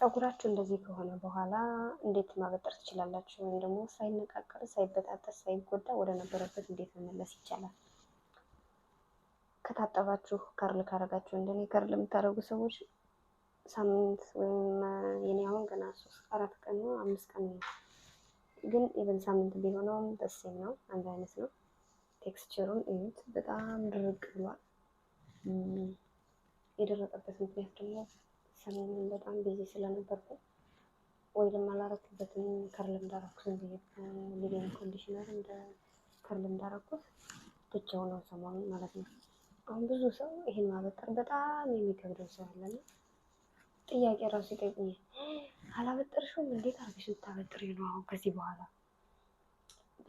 ፀጉራችሁ እንደዚህ ከሆነ በኋላ እንዴት ማበጠር ትችላላችሁ? ወይም ደግሞ ሳይነቃቀል፣ ሳይበጣጠስ፣ ሳይጎዳ ወደ ነበረበት እንዴት መመለስ ይቻላል? ከታጠባችሁ ከርል ካረጋችሁ እንደኔ ከርል የምታደርጉ ሰዎች ሳምንት ወይም የኔ አሁን ገና 3-4 ቀን ነው 5 ቀን ነው፣ ግን ኢቨን ሳምንት ቢሆነውም ደስ ነው። አንድ አይነት ነው። ቴክስቸሩን እዩት፣ በጣም ድርቅ ብሏል። የደረቀበት ምክንያት ደግሞ ሰሞኑን በጣም ቢዚ ስለነበርኩ ወይም አላረኩበትም። ከርል እንዳረኩት ሊቪንግ ኮንዲሽነር እንደ ከርል እንዳረኩት ብቻው ነው ሰሞኑን ማለት ነው። አሁን ብዙ ሰው ይሄን ማበጠር በጣም የሚከብደው ሰው አለና ጥያቄ ራሱ ይጠይቁኛል። አላበጠርሽውም? እንዴት አድርገሽ ልታበጥሪ ነው? አሁን ከዚህ በኋላ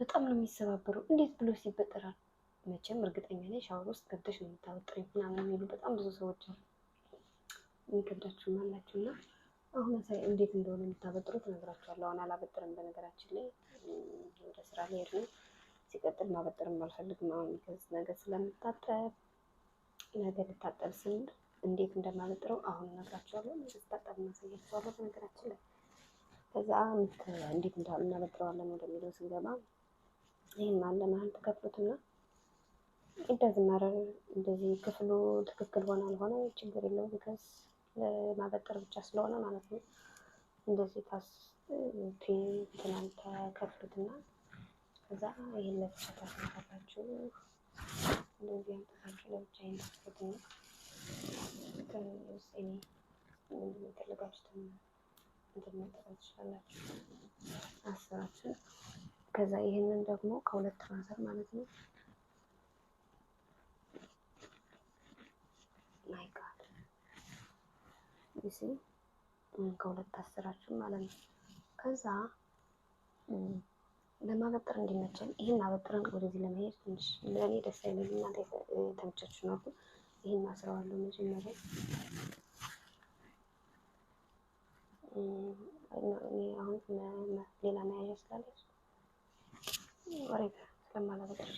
በጣም ነው የሚሰባበረው። እንዴት ብሎ ይበጠራል? መቼም እርግጠኛ ነኝ ሻወር ውስጥ ገብተሽ ነው የምታበጥሪ ምናምን የሚሉ በጣም ብዙ ሰዎች አሉ። የሚከብዳችሁም አላችሁ እና አሁን እንዴት እንደሆነ የምታበጥሩት እነግራችኋለሁ። አሁን አላበጥርም። በነገራችን ላይ ወደ ስራ ልሄድ ነው። ሲቀጥል ማበጠርም አልፈልግም። አሁን ነገር ስለምታጠብ ነገ ልታጠብ ስል እንዴት እንደማበጥረው አሁን እነግራችኋለሁ። ስታጠብ እናሳያችኋለሁ። በነገራችን ላይ ከዛ እንዴት እናበጥረዋለን ወደሚለው ስንገባ ይህን ማለ መሀል ተከፍሉትና እንደዚህ እንደዚህ ክፍሉ ትክክል ሆነ አልሆነ ችግር የለው ቢካዝ ለማበጠር ብቻ ስለሆነ ማለት ነው። እንደዚህ ትናንት ተከፍሉትና ከዛ ይሄን ለብቻ ታስቀምጣላችሁ። እንደዚህ አንጥታችሁ ለብቻ ይንጠፍሩትና ከውስጥ እኔ ምንድን የፈለጋችሁትን እንትን መጠቀም ትችላላችሁ አስራችሁ። ከዛ ይሄንን ደግሞ ከሁለት ማሰር ማለት ነው። ማይ ጋድ እሺ፣ ከሁለት አስራችሁ ማለት ነው። ከዛ ለማበጠር እንዲመቸን ይሄን አበጥረን ወደዚህ ለመሄድ ትንሽ ለእኔ ደስ አይለኝም። እናንተ ተመቻችሁ ነው። ይሄን አስረዋለሁ መጀመሪያ እኔ አሁን ሌላ መያዣ ስላለች ወሬት ስለማላበጥር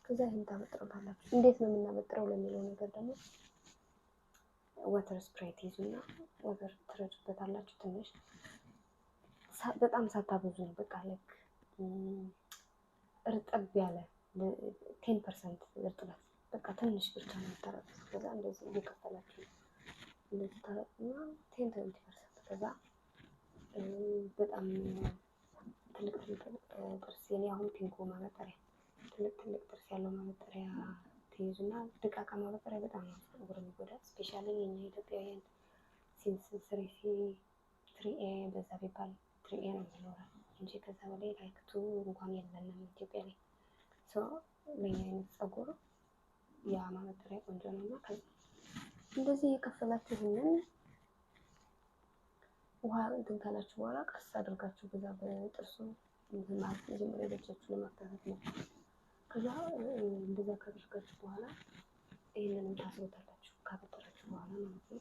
ከዛ ይሄን ታበጥሩታላችሁ። እንዴት ነው የምናበጥረው ለሚለው ነገር ደግሞ ወተር ስፕሬይ ትይዙና ወተር ትረጩበታላችሁ። ትንሽ በጣም ሳታበዙ ነው። በቃ ልክ እርጥብ ያለ 10% እርጥበት በቃ ትንሽ ብቻ ነው የምታረጉት። ከዛ እንደዚህ እየከፈላችሁ እንደዚህ ታረጉና 10-20%። ከዛ በጣም ትልቅ ጥርስ የኔ አሁን ፒንኮ ማበጠሪያ ትልቅ ጥርስ ያለው ማበጠሪያ ትይዙና ድቃቃ ማበጠሪያ በጣም ነው ፀጉር የሚጎዳ። ስፔሻሊ የኛ ኢትዮጵያውያን ሲንስ 3A በዛ ቢባል 3A ነው የሚኖረው እንጂ ከዛ በላይ ላይክቱ እንኳን የለንም ኢትዮጵያ ላይ። ሶ ለኛ አይነት ፀጉር ያ ማበጠሪያ ቆንጆ ነውና ከዛ እንደዚህ የከፈላችሁ ይሄንን ውሃ እንትን ካላችሁ በኋላ ቀስ አድርጋችሁ በዛ በጥርሱ እንትን ማለት መጀመሪያ በእጃችሁ ለማፍታት ነው። ከዛ እንደዛ ካደረጋችሁ በኋላ ይሄንን ታስሩታላችሁ ካበጠራችሁ በኋላ ማለት ነው።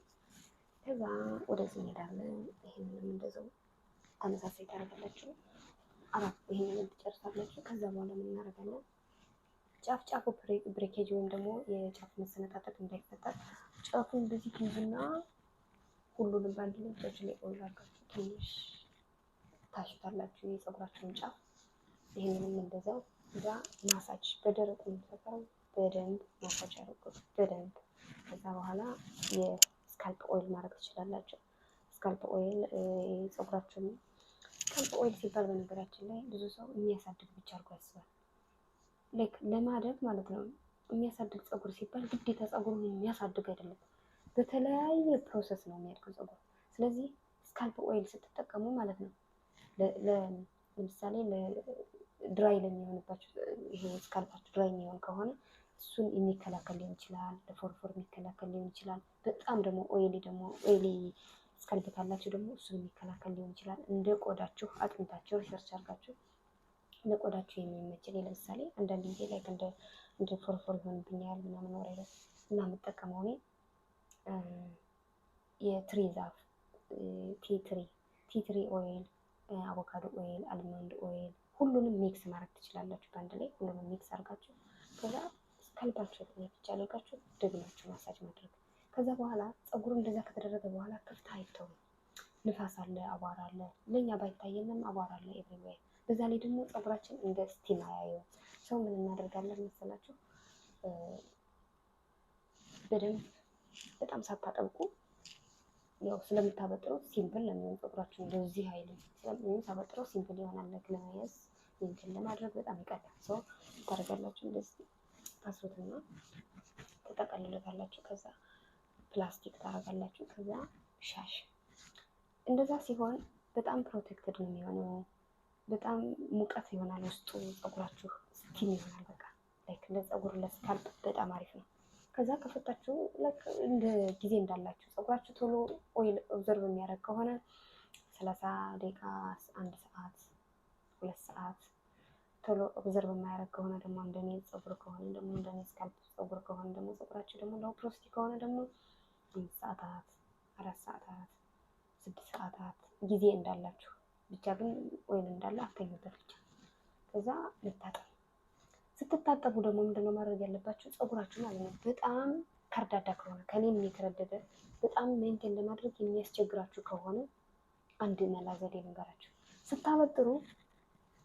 ከዛ ወደዚህ እንሄዳለን። ይሄንን እንደዛው ተመሳሳይ ታደርጋላችሁ። ይሄንን ትጨርሳላችሁ። ከዛ በኋላ ምን እናደርጋለን? ጫፉ ብሬኬጅ ወይም ደግሞ የጫፍ መሰነጣጠቅ እንዳይፈጠር ጫፉን በዚህ ትይዙና ሁሉንም ባንድ ላይ እጃችሁ ላይ ቆርጣችሁ ትንሽ ታሽታላችሁ የፀጉራችሁን ጫፍ። ይሄንንም እንደዛው እዛ ማሳጅ በደረቁ የምትሰራው በደንብ ማሳጅ አድርጉት በደንብ። ከዛ በኋላ የስካልፕ ኦይል ማድረግ ትችላላችሁ። ስካልፕ ኦይል ፀጉራችሁን ስካልፕ ኦይል ሲባል በነገራችን ላይ ብዙ ሰው የሚያሳድግ ብቻ አድርጎ ያስባል። ላይክ ለማደግ ማለት ነው። የሚያሳድግ ፀጉር ሲባል ግዴታ ፀጉሩን የሚያሳድግ አይደለም። በተለያየ ፕሮሰስ ነው የሚያድገው ፀጉር። ስለዚህ ስካልፕ ኦይል ስትጠቀሙ ማለት ነው ለምሳሌ ድራይ ለሚሆንባችሁ ይሄ ስካልፓችሁ ድራይ የሚሆን ከሆነ እሱን የሚከላከል ሊሆን ይችላል። ለፎርፎር የሚከላከል ሊሆን ይችላል። በጣም ደግሞ ኦይሊ ስካልፕ ካላችሁ ደግሞ እሱን የሚከላከል ሊሆን ይችላል። እንደ ቆዳችሁ አጥንታችሁ ሪሰርች አድርጋችሁ ለቆዳችሁ የሚመችል። ለምሳሌ አንዳንድ ጊዜ ላይ እንደ ፎርፎር ይሆንብኛል ምናምን ወሬ ላይ እና የምጠቀመው እኔ የትሪ ዛፍ ቲትሪ ኦይል፣ አቮካዶ ኦይል፣ አልመንድ ኦይል ሁሉንም ሚክስ ማድረግ ትችላላችሁ። በአንድ ላይ ሁሉንም ሚክስ አድርጋችሁ ከዛ ስካልፓችሁ ላይ ብቻ አድርጋችሁ ደግማችሁ ማሳጅ ማድረግ። ከዛ በኋላ ፀጉሩ እንደዛ ከተደረገ በኋላ ክፍት አይተውም። ንፋስ አለ፣ አቧራ አለ። ለኛ ባይታየንም አቧራ አለ ኤቭሪዌር። በዛ ላይ ደግሞ ፀጉራችን እንደ ስቲም አያየው። ሰው ምን እናደርጋለን መሰላችሁ? በደንብ በጣም ሳታጠብቁ ያው ስለምታበጥሩት ሲምፕል ለሚሆን ፀጉራችሁ እንደዚህ አይልም። ስለምታበጥረው ሲምፕል ይሆናል። ለመያዝ እንትን ለማድረግ በጣም ይቀላል። ሰው ታደርጋላችሁ እንደዚህ ታስሩትና ተጠቀልሉታላችሁ። ከዛ ፕላስቲክ ታደርጋላችሁ። ከዛ ሻሽ። እንደዛ ሲሆን በጣም ፕሮቴክትድ ነው የሚሆነው። በጣም ሙቀት ይሆናል ውስጡ። ፀጉራችሁ ስቲም ይሆናል። በቃ ላይክ ለፀጉር ለስካልፕ በጣም አሪፍ ነው። ከዛ ከፈታችሁ እንደ ጊዜ እንዳላችሁ ፀጉራችሁ ቶሎ ኦይል ኦብዘርቭ የሚያደርግ ከሆነ 30 ደቂቃ፣ 1 ሰዓት፣ 2 ሰዓት ቶሎ ኦብዘርቭ የማያደርግ ከሆነ ደግሞ እንደኔ ፀጉር ከሆነ ደግሞ እንደኔ ስካልፕ ፀጉር ከሆነ ደግሞ ፀጉራችሁ ደግሞ ሎው ፕሮስቲ ከሆነ ደግሞ 5 ሰዓታት፣ 4 ሰዓታት፣ 6 ሰዓታት ጊዜ እንዳላችሁ ብቻ ግን ኦይል እንዳለ አትተኙበት ብቻ። ከዛ ልታጠብ። ስትታጠቡ ደግሞ ምንድነው ማድረግ ያለባችሁ? ፀጉራችሁ ማለት ነው በጣም ከርዳዳ ከሆነ ከኔም የከረደደ በጣም ሜንቴን ለማድረግ የሚያስቸግራችሁ ከሆነ አንድ መላ ዘዴ ልንገራችሁ። ስታበጥሩ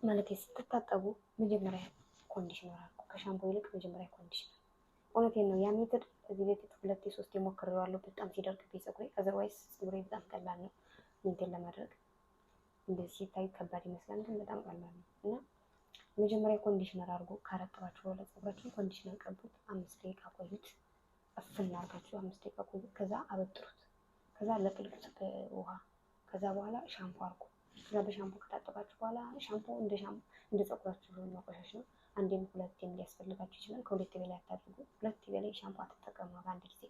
ማለት ስትታጠቡ መጀመሪያ ኮንዲሽነር አድርጉ። ከሻምፖ ይልቅ መጀመሪያ ኮንዲሽነር። እውነቴን ነው። ያ ሜትድ እዚህ በፊት 2 3 ሞክሬዋለሁ። በጣም ሲደርቅብኝ ፀጉሬ። አዘርዋይስ ፀጉሬ በጣም ቀላል ነው ሜንቴን ለማድረግ። እንደዚህ ሲታይ ከባድ ይመስላል፣ ግን በጣም ቀላል ነው። እና መጀመሪያ ኮንዲሽነር አድርጎ ካረጠባችሁ በኋላ ፀጉራችሁን ኮንዲሽነር ቀቡት። 5 ደቂቃ ቆዩት። እፍና አድርጋችሁ 5 ደቂቃ ቆዩት። ከዛ አበጥሩት። ከዛ ለቅልቁት በውሃ። ከዛ በኋላ ሻምፖ አድርጉ። ከዛ በሻምፖ ከታጠባችሁ በኋላ ሻምፖ እንደ ፀጉራችሁ መቆሸሽ ነው። አንዴም 2ቴም ሊያስፈልጋችሁ ይችላል። ከ2 በላይ አታድርጉ። 2 በላይ ሻምፖ አትጠቀሙ በአንድ ጊዜ።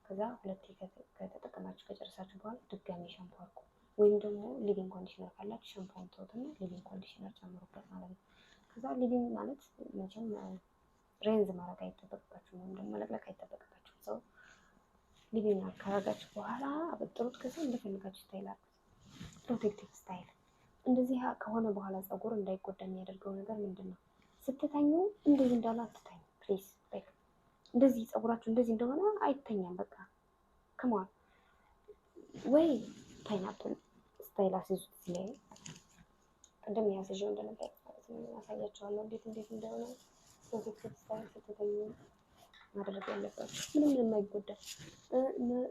ከዛ 2 ከተጠቀማችሁ ከጨረሳችሁ በኋላ ድጋሚ ሻምፖ አድርጉ። ወይም ደግሞ ሊቪንግ ኮንዲሽነር ካላችሁ ሻምፖውን ተውትና ሊቪንግ ኮንዲሽነር ጨምሩበት ማለት ነው። ከዛ ሊቪንግ ማለት መቼም ሬንዝ ማድረግ አይጠበቅባችሁም፣ ወይም ደግሞ መለቅለቅ አይጠበቅባችሁም። ሰው ሊቪንግ ካረጋችሁ በኋላ አበጥሩት። ከዛ እንደፈልጋችሁ ስታይል አድርጉት። ፕሮቴክቲቭ ስታይል። እንደዚህ ከሆነ በኋላ ፀጉር እንዳይጎዳ የሚያደርገው ነገር ምንድን ነው? ስትተኙ እንደዚህ እንዳለ አትተኙ ፕሊዝ። ላይክ እንደዚህ ፀጉራችሁ እንደዚህ እንደሆነ አይተኛም። በቃ ከማን ወይ ፓይናፕል ስታይል አስይዙት። ላይ ቅድም ያስይዘው እንደነበር አሳያችኋለሁ እንዴት እንደሆነ። ፕሮቴክቲቭ ስታይል ስትተኙ ማድረግ ያለባችሁ ምንም የማይጎዳ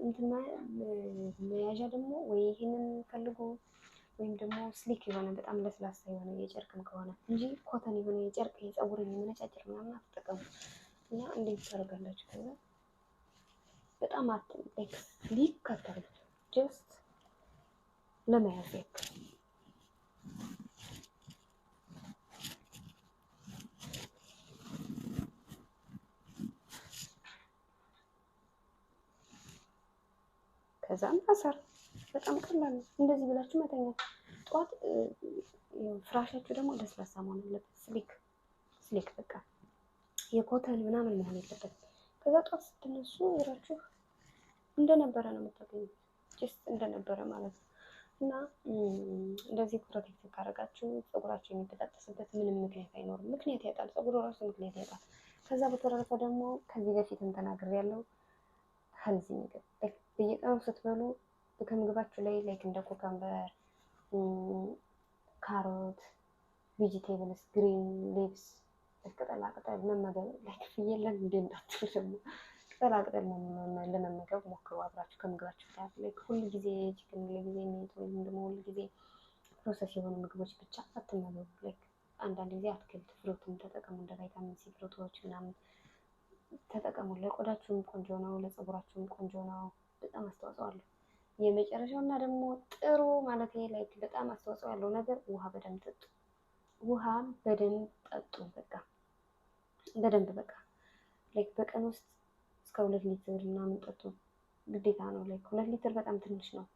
እንትና መያዣ ደግሞ ወይ ይሄንን ፈልጉ ወይም ደግሞ ስሊክ የሆነ በጣም ለስላሳ የሆነ የጨርቅም ከሆነ እንጂ ኮተን የሆነ የጨርቅ የፀጉር የሚመነጫጭር ምናምን አትጠቀሙ። እና እንዴት ታደርጋላችሁ? ከዛ በጣም ላይክ ስሊክ ካታደርጉ ጀስት ለመያዝ ያክል ከዛም አሰር በጣም ቀላል ነው። እንደዚህ ብላችሁ መተኛት። ጠዋት ፍራሻችሁ ደግሞ ለስላሳ መሆን አለበት። ስሊክ በቃ የኮተን ምናምን መሆን የለበት። ከዛ ጠዋት ስትነሱ እግራችሁ እንደነበረ ነው የምታገኙት። ጀስት እንደነበረ ማለት ነው። እና እንደዚህ ፕሮቴክት ካደረጋችሁ ፀጉራችሁ የሚበጣጠስበት ምንም ምክንያት አይኖርም። ምክንያት ያጣል ፀጉሩ ራሱ ምክንያት ያጣል። ከዛ በተረፈ ደግሞ ከዚህ በፊትም ተናግሬያለሁ፣ ሄልዚ ምግብ በየቀኑ ስትበሉ ከምግባችሁ ላይ ላይክ እንደ ኮከምበር፣ ካሮት፣ ቬጂቴብልስ፣ ግሪን ሊቭስ፣ ቅጠላ ቅጠል መመገብ ላይክ ፍየለን እንዳትሉ ደግሞ ቅጠላ ቅጠል ለመመገብ ሞክሩ አብራችሁ ከምግባችሁ ጋር። ላይክ ሁሉ ጊዜ ቺክን፣ ሁሉ ጊዜ ሚት፣ ወይም ደግሞ ሁሉ ጊዜ ፕሮሰስ የሆኑ ምግቦች ብቻ አትመገቡ። ላይክ አንዳንድ ጊዜ አትክልት ፍሩትም ተጠቀሙ። እንደ ቫይታሚን ሲ ፍሩቶች ምናምን ተጠቀሙ። ለቆዳችሁም ቆንጆ ነው፣ ለፀጉራችሁም ቆንጆ ነው። በጣም አስተዋጽኦ አለው። የመጨረሻው እና ደግሞ ጥሩ ማለት ላይክ በጣም አስተዋጽኦ ያለው ነገር ውሃ በደንብ ጠጡ። ውሃ በደንብ ጠጡ። በቃ በደንብ በቃ ላይክ በቀን ውስጥ እስከ 2 ሊትር ምናምን ጠጡ። ግዴታ ነው። ላይክ 2 ሊትር በጣም ትንሽ ነው።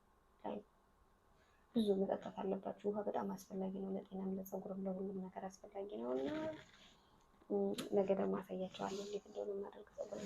ላይክ ብዙ መጠጣት አለባችሁ። ውሃ በጣም አስፈላጊ ነው። ለጤናም፣ ለፀጉርም፣ ለሁሉም ነገር አስፈላጊ ነው። እና ነገ ደግሞ አሳያችኋለሁ እንዴት እንደሆነ የማደርግ ፀጉር